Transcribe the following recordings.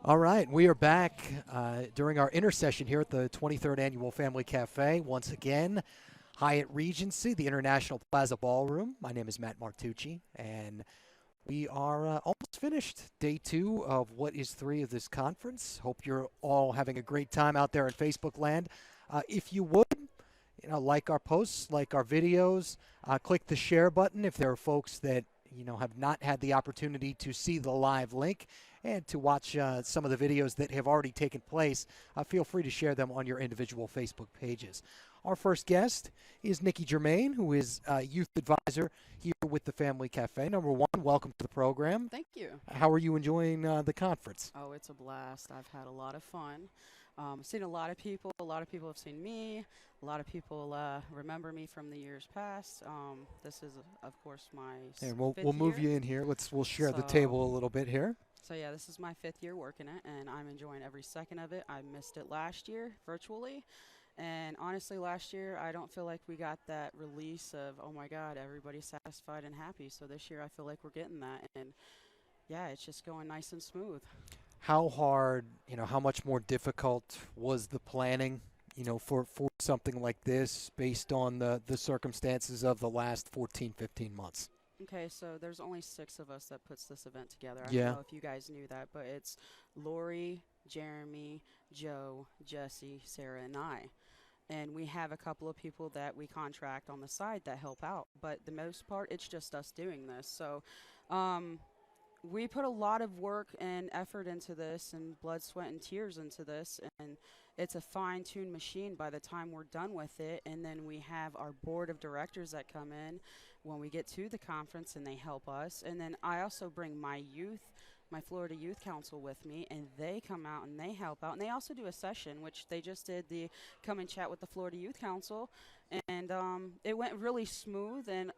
All right, we are back during our Intersession here at the 23rd Annual Family Cafe. Once again, Hyatt Regency, the International Plaza Ballroom. My name is Matt Martucci, and we are almost finished day 2 of what is 3 of this conference. Hope you're all having a great time out there in Facebook land. If you would, like our posts, like our videos, click the share button if there are folks that have not had the opportunity to see the live link and to watch some of the videos that have already taken place. Feel free to share them on your individual Facebook pages. Our first guest is Nikki Jermaine, who is youth advisor here with the Family Cafe. Number one, welcome to the program. Thank you. How are you enjoying the conference? Oh, it's a blast. I've had a lot of fun. I've seen a lot of people. A lot of people have seen me. A lot of people remember me from the years past. This is, of course, my And fifth we'll move year. you in here. We'll share the So- table a little bit here. So yeah, this is my 5th year working it, and I'm enjoying every second of it. I missed it last year virtually, and honestly, last year I don't feel like we got that release of, oh my God, everybody's satisfied and happy. So this year I feel like we're getting that, and yeah, it's just going nice and smooth. How hard, how much more difficult was the planning, for something like this based on the circumstances of the last 14, 15 months? Okay, so there's only 6 of us that puts this event together. I Yeah. don't know if you guys knew that, but it's Laurie, Jeremy, Joe, Jesse, Sarah, and I. And we have a couple of people that we contract on the side that help out. But the most part, it's just us doing this. So we put a lot of work and effort into this and blood, sweat, and tears into this. And it's a fine-tuned machine by the time we're done with it. And then we have our board of directors that come in when we get to the conference, and they help us. And then I also bring my Florida Youth Council with me, and they come out and they help out. And they also do a session, which they just did the come and chat with the Florida Youth Council. And it went really smooth, and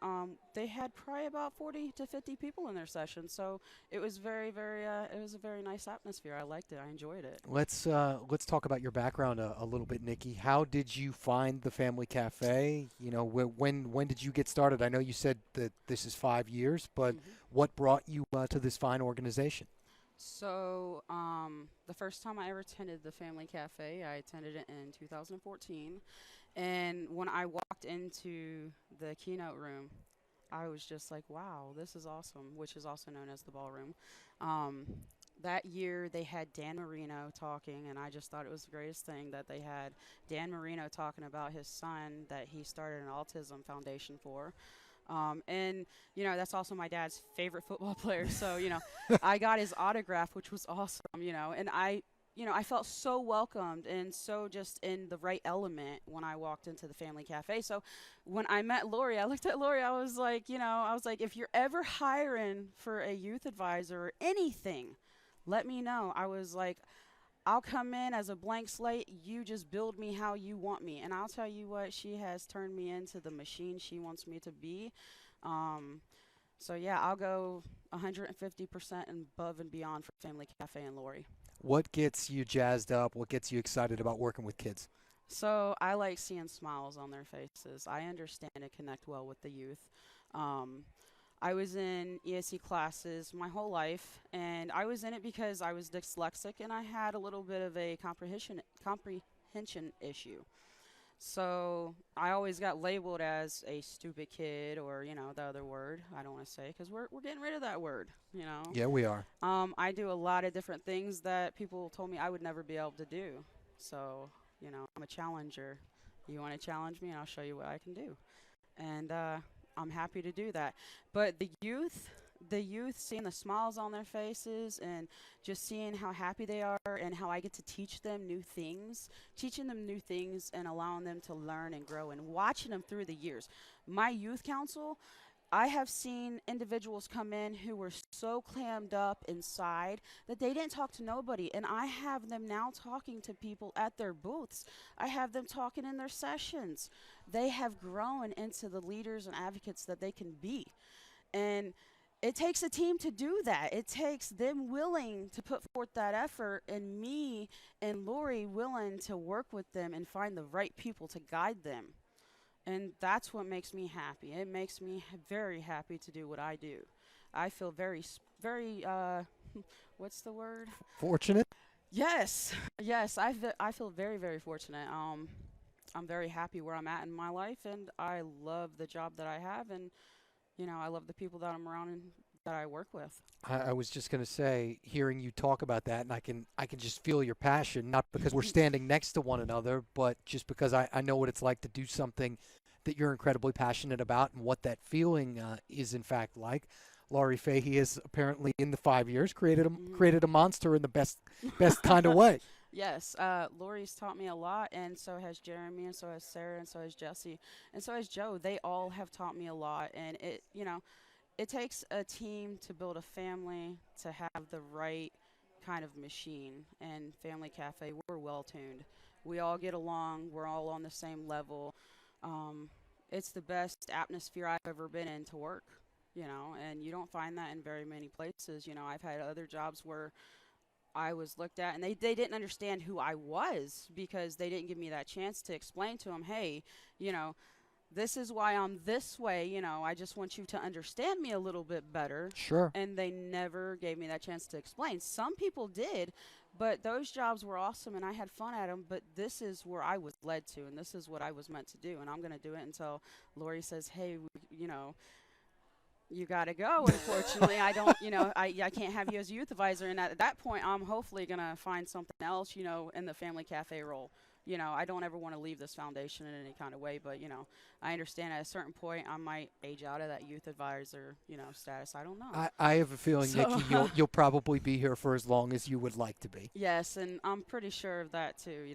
they had probably about 40 to 50 people in their session. So it was very, very, it was a very nice atmosphere. I liked it. I enjoyed it. Let's talk about your background a little bit, Nikki. How did you find the Family Cafe? When did you get started? I know you said that this is 5 years, but what brought you to this fine organization? So the first time I ever attended the Family Cafe, I attended it in 2014. And when I walked into the keynote room, I was just like, wow, this is awesome, which is also known as the ballroom. That year they had Dan Marino talking, and I just thought it was the greatest thing that they had Dan Marino talking about his son that he started an autism foundation for. And, that's also my dad's favorite football player. So, I got his autograph, which was awesome, and I felt so welcomed and so just in the right element when I walked into the Family Cafe. So when I met Laurie, I looked at Laurie, I was like, if you're ever hiring for a youth advisor or anything, let me know. I was like, I'll come in as a blank slate. You just build me how you want me. And I'll tell you what, she has turned me into the machine she wants me to be. So yeah, I'll go 150% above and beyond for Family Cafe and Laurie. What gets you jazzed up? What gets you excited about working with kids? So I like seeing smiles on their faces. I understand and connect well with the youth. I was in ESE classes my whole life, and I was in it because I was dyslexic and I had a little bit of a comprehension issue. So I always got labeled as a stupid kid, or the other word I don't want to say, because we're getting rid of that word. Yeah, we are. I do a lot of different things that people told me I would never be able to do. So I'm a challenger. You want to challenge me, and I'll show you what I can do. And I'm happy to do that. But the youth, seeing the smiles on their faces and just seeing how happy they are and how I get to teaching them new things and allowing them to learn and grow and watching them through the years. My youth council, I have seen individuals come in who were so clammed up inside that they didn't talk to nobody. And I have them now talking to people at their booths. I have them talking in their sessions. They have grown into the leaders and advocates that they can be. And it takes a team to do that. It takes them willing to put forth that effort, and me and Laurie willing to work with them and find the right people to guide them. And that's what makes me happy. It makes me very happy to do what I do. I feel very, very, what's the word? Fortunate? Yes, yes. I feel very, very fortunate. I'm very happy where I'm at in my life, and I love the job that I have, and I love the people that I'm around and that I work with. I was just going to say, hearing you talk about that, and I can just feel your passion, not because we're standing next to one another, but just because I know what it's like to do something that you're incredibly passionate about and what that feeling is in fact like. Laurie Fahey has apparently in the 5 years Hmm. created a monster in the best kind of way. Yes, Lori's taught me a lot, and so has Jeremy, and so has Sarah, and so has Jesse, and so has Joe. They all have taught me a lot, and it takes a team to build a family to have the right kind of machine. And Family Cafe, we're well tuned. We all get along. We're all on the same level. Um, it's the best atmosphere I've ever been in to work. And you don't find that in very many places. I've had other jobs where I was looked at and they didn't understand who I was because they didn't give me that chance to explain to them, hey, you know, this is why I'm this way. I just want you to understand me a little bit better. Sure. And they never gave me that chance to explain. Some people did, but those jobs were awesome and I had fun at them. But this is where I was led to, and this is what I was meant to do. And I'm going to do it until Lori says, hey, you got to go. Unfortunately, I don't, I can't have you as a youth advisor. And at that point, I'm hopefully going to find something else, in the family cafe role. I don't ever want to leave this foundation in any kind of way, but, I understand at a certain point I might age out of that youth advisor, status. I don't know. I have a feeling, So, Nikki, you'll probably be here for as long as you would like to be. yes, and I'm pretty sure of that too.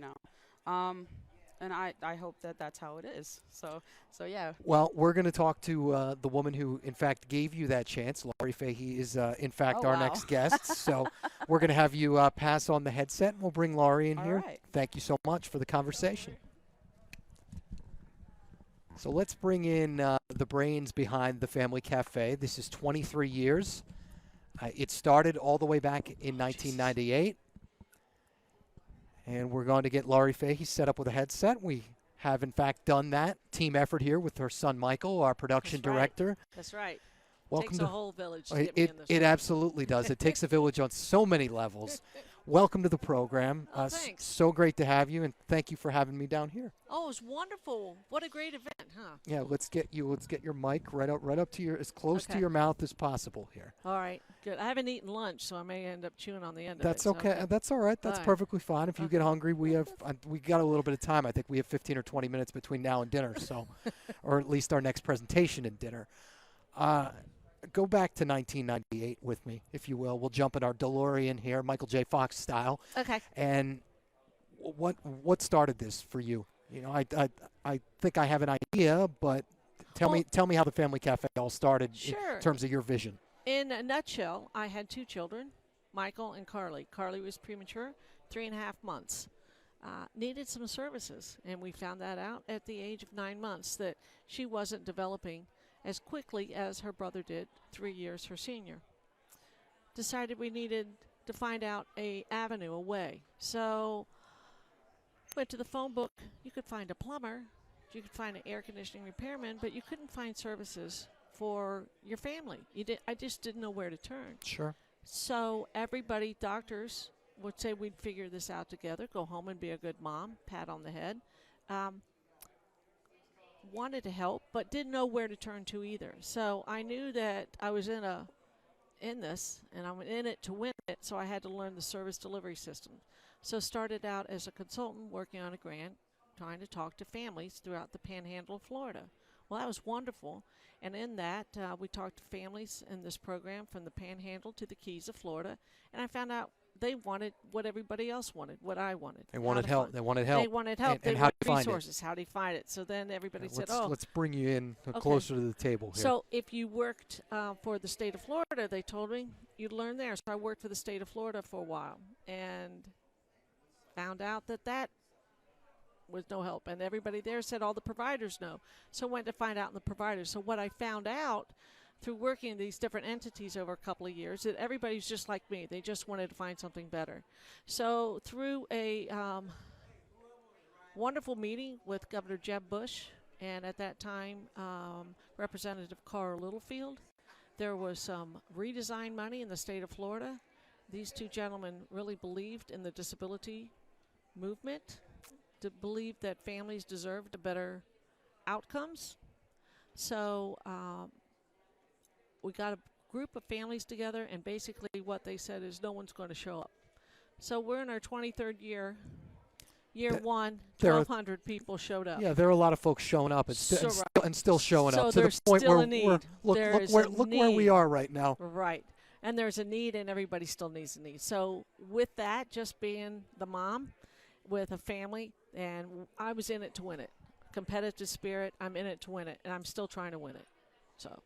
And I hope that that's how it is. So yeah. Well, we're going to talk to the woman who, in fact, gave you that chance. Laurie Fahey is, in fact, Oh, our wow. next guest. So we're going to have you pass on the headset, and we'll bring Laurie in All here. right. Thank you so much for the conversation. So let's bring in the brains behind the Family Cafe. This is 23 years. It started all the way back in 1998. And we're going to get Laurie Fahey set up with a headset. We have, in fact, done that. Team effort here with her son, Michael, our production That's right. director. That's right. Welcome Takes to a whole village to get me it. in this It room. absolutely does. It takes a village on so many levels. Welcome to the program. Oh, thanks. So great to have you, and thank you for having me down here. Oh, it's wonderful. What a great event, huh? Yeah, let's get your mic right up to your as close to Okay. your mouth as possible here. All right, good. I haven't eaten lunch, so I may end up chewing on the end That's of it. okay. That's all right. That's All right. perfectly fine. If you get Okay. hungry, we got a little bit of time. I think we have 15 or 20 minutes between now and dinner, so, or at least our next presentation and dinner. Go back to 1998 with me, if you will. We'll jump in our DeLorean here, Michael J. Fox style. Okay. And what started this for you? I think I have an idea, but tell me how the Family Cafe all started Sure. in terms of your vision. In a nutshell, I had two children, Michael and Carly. Carly was premature, 3.5 months. Needed some services, and we found that out at the age of 9 months that she wasn't developing as quickly as her brother did, 3 years her senior. Decided we needed to find out a avenue, a way. So went to the phone book. You could find a plumber, you could find an air conditioning repairman, but you couldn't find services for your family. I just didn't know where to turn. Sure. So everybody, doctors, would say we'd figure this out together, go home and be a good mom, pat on the head. Wanted to help, but didn't know where to turn to either. So I knew that I was in this, and I'm in it to win it, so I had to learn the service delivery system. So started out as a consultant working on a grant, trying to talk to families throughout the Panhandle of Florida. Well, that was wonderful. And in that, we talked to families in this program from the Panhandle to the Keys of Florida, and I found out they wanted what everybody else wanted, what I wanted. They wanted help. They wanted help. They wanted help. And they how wanted do you find it? resources. How do you find it? So then everybody said, Let's bring you in closer to the table here. So if you worked for the state of Florida, they told me, you'd learn there. So I worked for the state of Florida for a while and found out that was no help. And everybody there said all the providers know. So I went to find out in the providers. So what I found out through working in these different entities over a couple of years, that everybody's just like me. They just wanted to find something better. So through a wonderful meeting with Governor Jeb Bush, and at that time, Representative Carl Littlefield, there was some redesign money in the state of Florida these two gentlemen really believed in the disability movement, believed that families deserved better outcomes. So we got a group of families together, and basically what they said is no one's going to show up. So we're in our 23rd year. Year one, 1,200 people showed up. Yeah, there are a lot of folks showing up and, still showing up to the point where look where we are right now. Right. And there's a need, and everybody still needs a need. So with that, just being the mom with a family, and I was in it to win it. Competitive spirit, I'm in it to win it, and I'm still trying to win it. So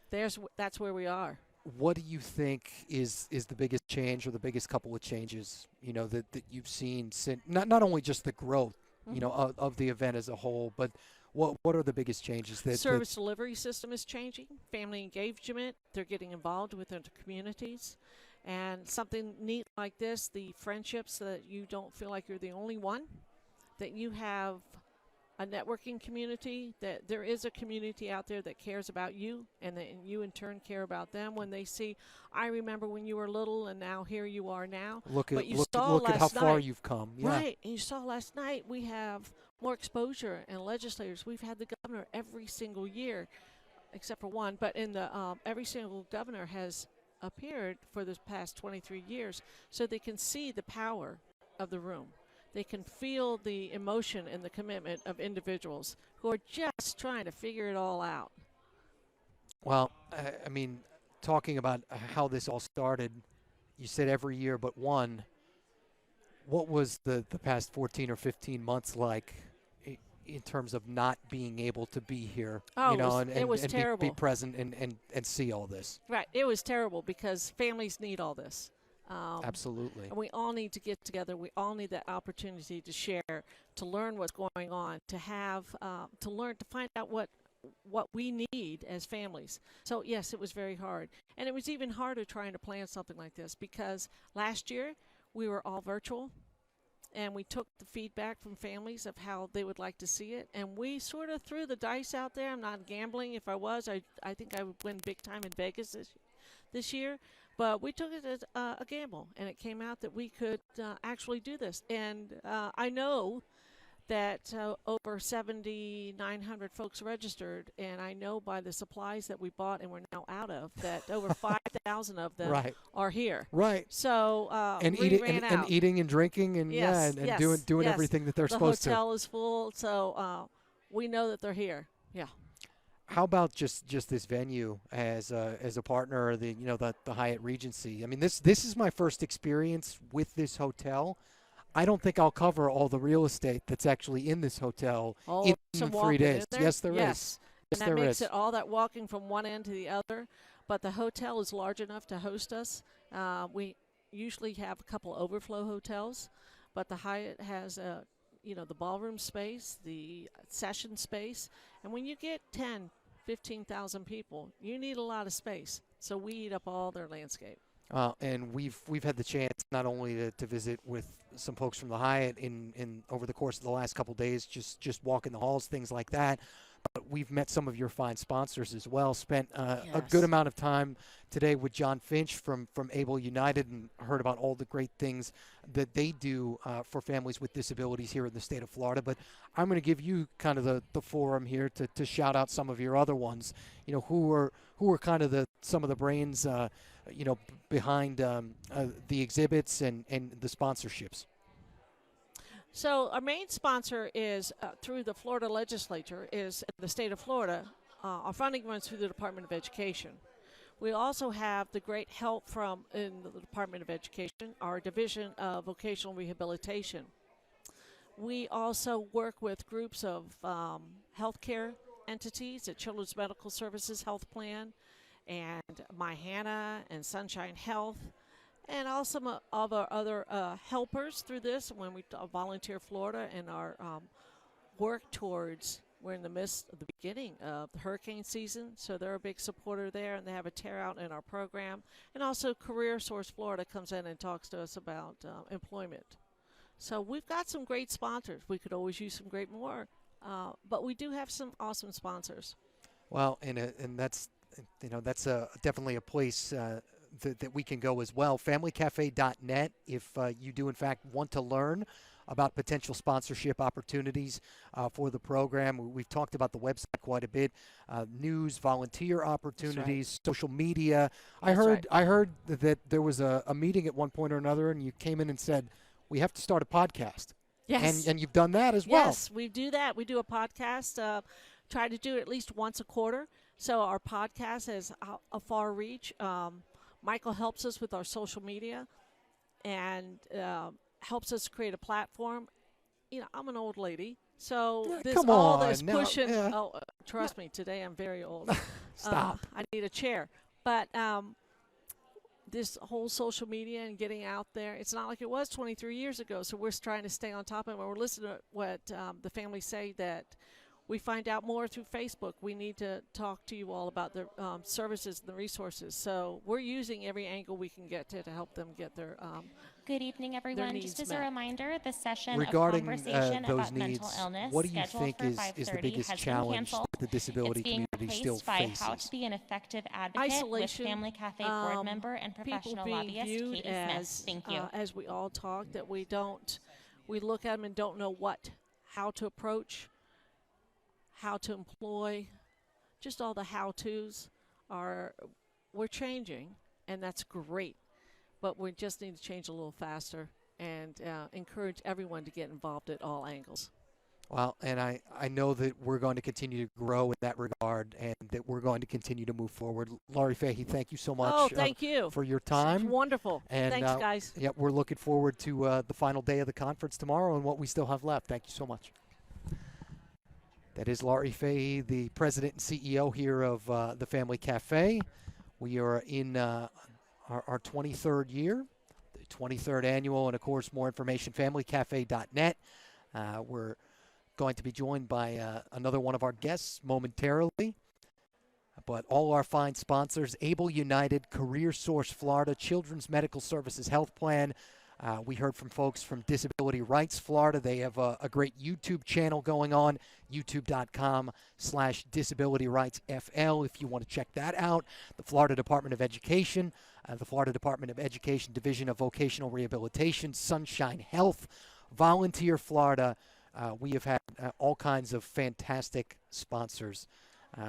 that's where we are. What do you think is the biggest change or the biggest couple of changes, that you've seen since not only just the growth, of the event as a whole, but what are the biggest changes that service delivery system is changing, family engagement, they're getting involved with their communities, and something neat like this, the friendships that you don't feel like you're the only one, that you have a networking community, that there is a community out there that cares about you, and that you in turn care about them when they see, I remember when you were little and now here you are now. Look at how far you've come. Yeah. Right, and you saw last night we have more exposure, and legislators, we've had the governor every single year, except for one, but in the every single governor has appeared for the past 23 years, so they can see the power of the room. They can feel the emotion and the commitment of individuals who are just trying to figure it all out. Well, I mean, talking about how this all started, you said every year but one. What was the past 14 or 15 months like in terms of not being able to be here? Oh, it was terrible. Be present and see all this. Right. It was terrible because families need all this. Absolutely. And we all need to get together. We all need that opportunity to share, to learn what's going on, to have, to learn, to find out what we need as families. So, yes, it was very hard. And it was even harder trying to plan something like this because last year we were all virtual, and we took the feedback from families of how they would like to see it. And we sort of threw the dice out there. I'm not gambling. If I was, I think I would win big time in Vegas this year. But we took it as a gamble, and it came out that we could actually do this. And I know that over 7,900 folks registered, and I know by the supplies that we bought and we're now out of that over 5,000 of them are here. Right. So and eating and drinking and doing everything that they're supposed to. The hotel is full, so we know that they're here. Yeah. How about just this venue as a partner of the Hyatt Regency? I mean, this is my first experience with this hotel. I don't think I'll cover all the real estate that's actually in this hotel in 3 days. Yes, there is. Yes, and that makes it all that walking from one end to the other. But the hotel is large enough to host us. We usually have a couple overflow hotels, but the Hyatt has the ballroom space, the session space, and when you get 15,000 people, you need a lot of space. So we eat up all their landscape. And we've had the chance not only to visit with some folks from the Hyatt in over the course of the last couple of days, just walking the halls, things like that. But we've met some of your fine sponsors as well. Spent a good amount of time today with John Finch from Able United and heard about all the great things that they do for families with disabilities here in the state of Florida. But I'm going to give you kind of the forum here to shout out some of your other ones. Who are kind of some of the brains behind the exhibits and the sponsorships. So our main sponsor is through the Florida legislature is the state of Florida. Our funding runs through the Department of Education. We also have the great help in the Department of Education, our Division of Vocational Rehabilitation. We also work with groups of healthcare entities, the Children's Medical Services Health Plan, and My Hannah and Sunshine Health, and also some of our other helpers through this when we volunteer Florida and our work towards, we're in the midst of the beginning of the hurricane season, so they're a big supporter there, and they have a tear out in our program. And also Career Source Florida comes in and talks to us about employment. So we've got some great sponsors. We could always use some great more, but we do have some awesome sponsors. Well, and that's definitely a place that we can go as well. FamilyCafe.net if you do, in fact, want to learn about potential sponsorship opportunities for the program. We've talked about the website quite a bit. News, volunteer opportunities, social media. I heard that there was a meeting at one point or another, and you came in and said, we have to start a podcast. Yes. And you've done that as well. Yes, we do that. We do a podcast, try to do it at least once a quarter. So our podcast has a far reach. Michael helps us with our social media and helps us create a platform. You know, I'm an old lady, so all this pushing. Yeah. Oh, trust me, today I'm very old. Stop. I need a chair. But this whole social media and getting out there, it's not like it was 23 years ago. So we're trying to stay on top of it. We're listening to what the families say, that we find out more through Facebook. We need to talk to you all about the services and the resources. So we're using every angle we can get to help them get their Good evening, everyone. Just as a reminder, the session regarding of conversation those about needs, mental illness, what do you scheduled think for is the 5:30, biggest has been challenge canceled. that the disability It's being community still replaced by faces? how to be an effective advocate Isolation, with Family Cafe board member and people professional being lobbyist viewed Katie as, Smith. Thank you. as we all talk, that we look at them and don't know how to approach, how to employ, just all the how-tos we're changing, and that's great. But we just need to change a little faster and encourage everyone to get involved at all angles. Well, and I know that we're going to continue to grow in that regard and that we're going to continue to move forward. Laurie Fahey, thank you so much thank you for your time. It's wonderful. And, thanks, guys. Yeah, we're looking forward to the final day of the conference tomorrow and what we still have left. Thank you so much. That is Laurie Fahey, the president and CEO here of the Family Cafe. We are in our 23rd year, the 23rd annual, and, of course, more information, familycafe.net. We're going to be joined by another one of our guests momentarily. But all our fine sponsors, Able United, Career Source Florida, Children's Medical Services Health Plan. We heard from folks from Disability Rights Florida. They have a great YouTube channel going on, youtube.com/disabilityrightsfl if you want to check that out. The Florida Department of Education, the Florida Department of Education Division of Vocational Rehabilitation, Sunshine Health, Volunteer Florida. We have had all kinds of fantastic sponsors.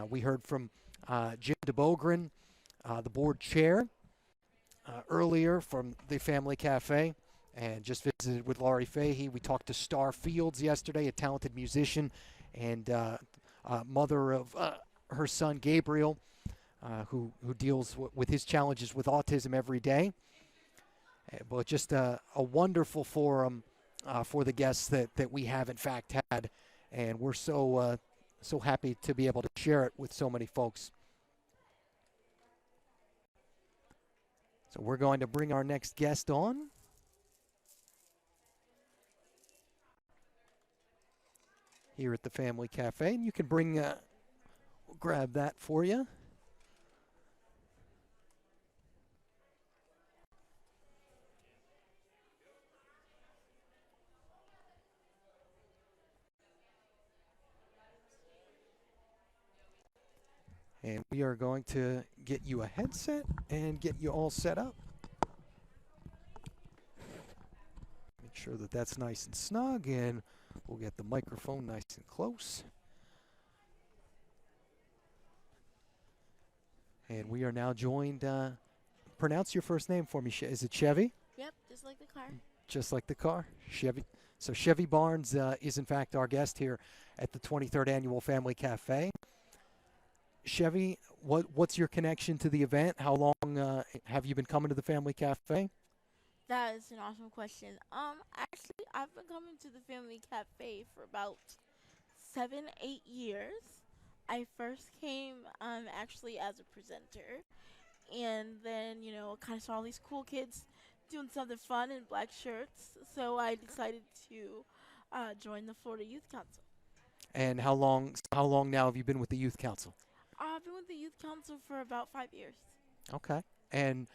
We heard from Jim DeBogren, the board chair, earlier from the Family Cafe, and just visited with Laurie Fahey. We talked to Star Fields yesterday, a talented musician and mother of her son Gabriel, who deals with his challenges with autism every day. But just a wonderful forum for the guests that we have in fact had, and we're so happy to be able to share it with so many folks. So we're going to bring our next guest on. Here at the Family Cafe, and you can we'll grab that for you. And we are going to get you a headset and get you all set up. Make sure that that's nice and snug, and we'll get the microphone nice and close. And we are now joined, pronounce your first name for me. Is it Chevy? Yep, just like the car. Just like the car, Chevy. So Chevy Barnes is in fact our guest here at the 23rd Annual Family Cafe. Chevy, what's your connection to the event? How long have you been coming to the Family Cafe? That is an awesome question. Actually, I've been coming to the Family Cafe for about 7-8 years. I first came actually as a presenter, and then kind of saw all these cool kids doing something fun in black shirts, so I decided to join the Florida Youth Council. And how long now have you been with the Youth Council? I've been with the Youth Council for about 5 years. Okay. And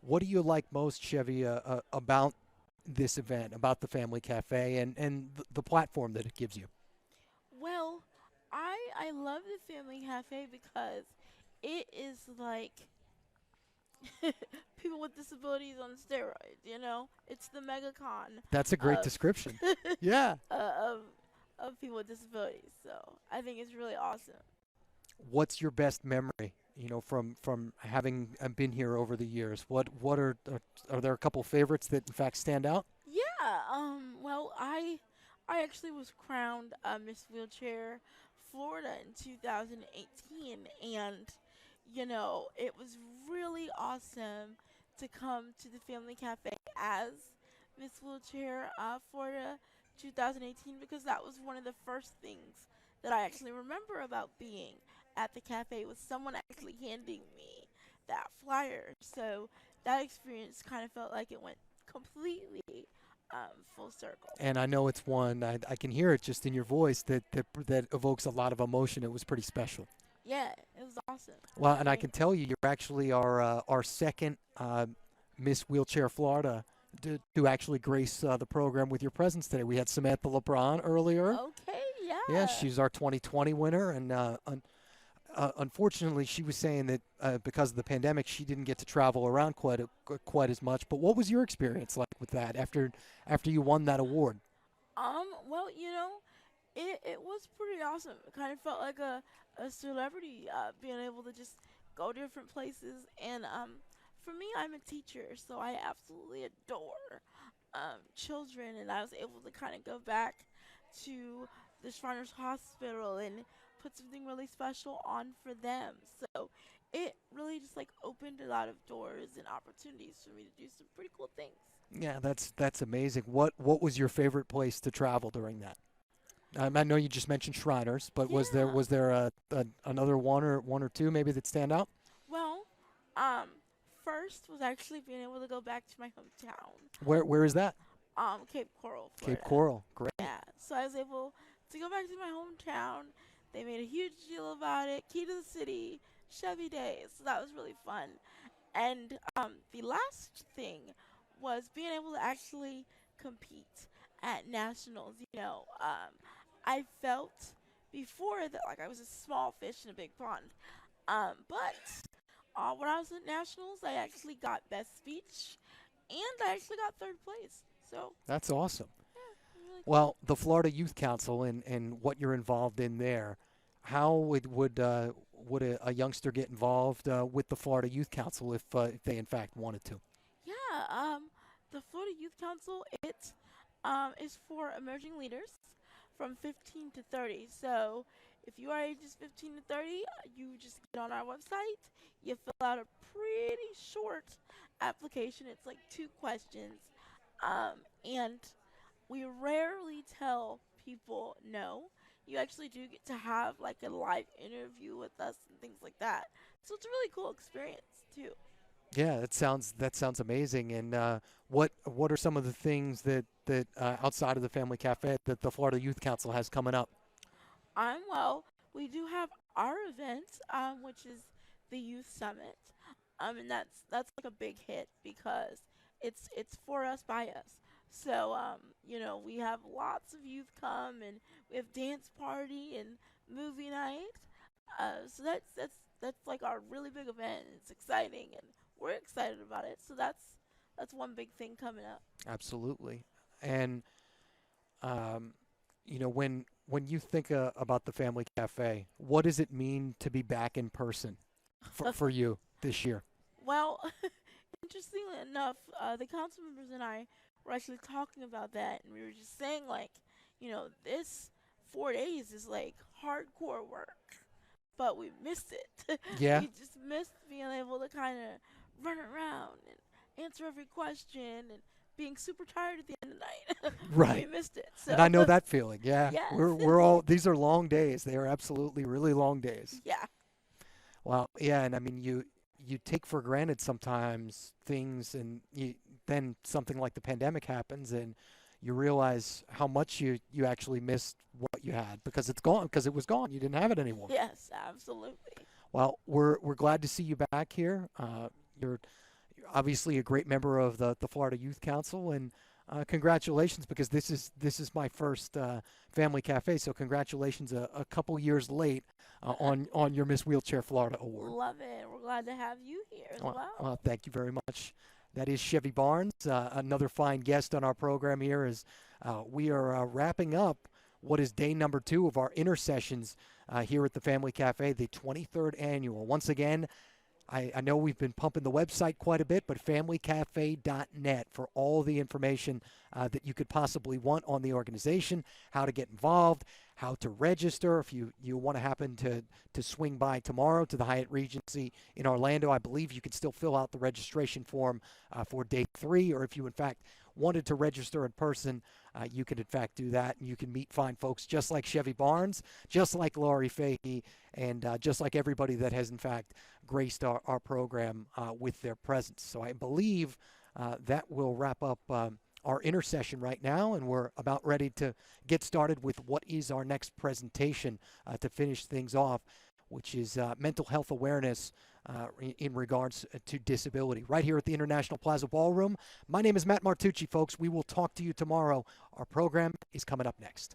what do you like most, Chevy, about this event, about the Family Cafe, and the platform that it gives you? Well, I love the Family Cafe because it is like people with disabilities on steroids. It's the megacon That's a great of description. Yeah. of of people with disabilities. So I think it's really awesome. What's your best memory? From having been here over the years. What are there a couple favorites that in fact stand out? Yeah. Well, I actually was crowned Miss Wheelchair Florida in 2018, and it was really awesome to come to the Family Cafe as Miss Wheelchair Florida 2018 because that was one of the first things that I actually remember about being at the cafe was someone actually handing me that flyer. So that experience kind of felt like it went completely full circle. And I know it's one I can hear it just in your voice that evokes a lot of emotion. It was pretty special. Yeah, it was awesome. Well, and I can tell you, you're actually our second Miss Wheelchair Florida to actually grace the program with your presence today. We had Samantha Lebron earlier. Okay, yeah. Yeah, she's our 2020 winner, and unfortunately, she was saying that because of the pandemic, she didn't get to travel around quite as much. But what was your experience like with that after you won that award? Well, it was pretty awesome. It kind of felt like a celebrity being able to just go different places. And for me, I'm a teacher, so I absolutely adore children. And I was able to kind of go back to the Shriners Hospital and put something really special on for them. So it really just like opened a lot of doors and opportunities for me to do some pretty cool things. Yeah, that's amazing. What was your favorite place to travel during that? I know you just mentioned Shriners, but was there another one or two maybe that stand out? Well, first was actually being able to go back to my hometown. Where is that? Cape Coral, Florida. Cape Coral, great. Yeah, so I was able to go back to my hometown. They made a huge deal about it. Key to the city, Chevy Days. So that was really fun. And the last thing was being able to actually compete at nationals. I felt before that like I was a small fish in a big pond. But when I was at nationals, I actually got best speech, and I actually got third place. So That's awesome. yeah, really cool. Well, the Florida Youth Council and what you're involved in there, how would a youngster get involved with the Florida Youth Council if they in fact wanted to? Yeah, the Florida Youth Council, it is for emerging leaders from 15 to 30. So if you are ages 15 to 30, you just get on our website, you fill out a pretty short application. It's like 2 questions. And we rarely tell people no. You actually do get to have like a live interview with us and things like that. So it's a really cool experience too. Yeah, that sounds amazing. And what are some of the things that outside of the Family Cafe that the Florida Youth Council has coming up? Well, we do have our event, which is the Youth Summit, and that's like a big hit because it's for us by us. So we have lots of youth come, and we have dance party and movie night. So that's like our really big event. It's exciting, and we're excited about it. So that's one big thing coming up. Absolutely. And when you think about the Family Cafe, what does it mean to be back in person for you this year? Well, interestingly enough, the council members and I were actually talking about that, and we were just saying, like, this 4 days is like hardcore work, but we missed it. Yeah. We just missed being able to kind of run around and answer every question and being super tired at the end of the night. Right. We missed it. So. And I know that feeling. Yeah. Yes. We're all, these are long days. They are absolutely really long days. Yeah. Well, yeah, and I mean you take for granted sometimes things, and then something like the pandemic happens, and you realize how much you actually missed what you had because it's gone, because it was gone. You didn't have it anymore. Yes, absolutely. Well, we're glad to see you back here. You're obviously a great member of the Florida Youth Council, and congratulations, because this is my first Family Cafe, so congratulations a couple years late on your Miss Wheelchair Florida Award. Love it. We're glad to have you here as well. Thank you very much. That is Chevy Barnes, another fine guest on our program here as we are wrapping up what is day number 2 of our Intersessions here at the Family Cafe, the 23rd annual. Once again, I know we've been pumping the website quite a bit, but familycafe.net for all the information that you could possibly want on the organization, how to get involved, how to register. If you want to happen to swing by tomorrow to the Hyatt Regency in Orlando, I believe you can still fill out the registration form for day 3, or if you, in fact, wanted to register in person, you can, in fact, do that, and you can meet fine folks just like Chevy Barnes, just like Laurie Fahey, and just like everybody that has, in fact, graced our program with their presence. So I believe that will wrap up our Intersession right now, and we're about ready to get started with what is our next presentation to finish things off, which is mental health awareness in regards to disability, right here at the International Plaza Ballroom. My name is Matt Martucci, folks. We will talk to you tomorrow. Our program is coming up next.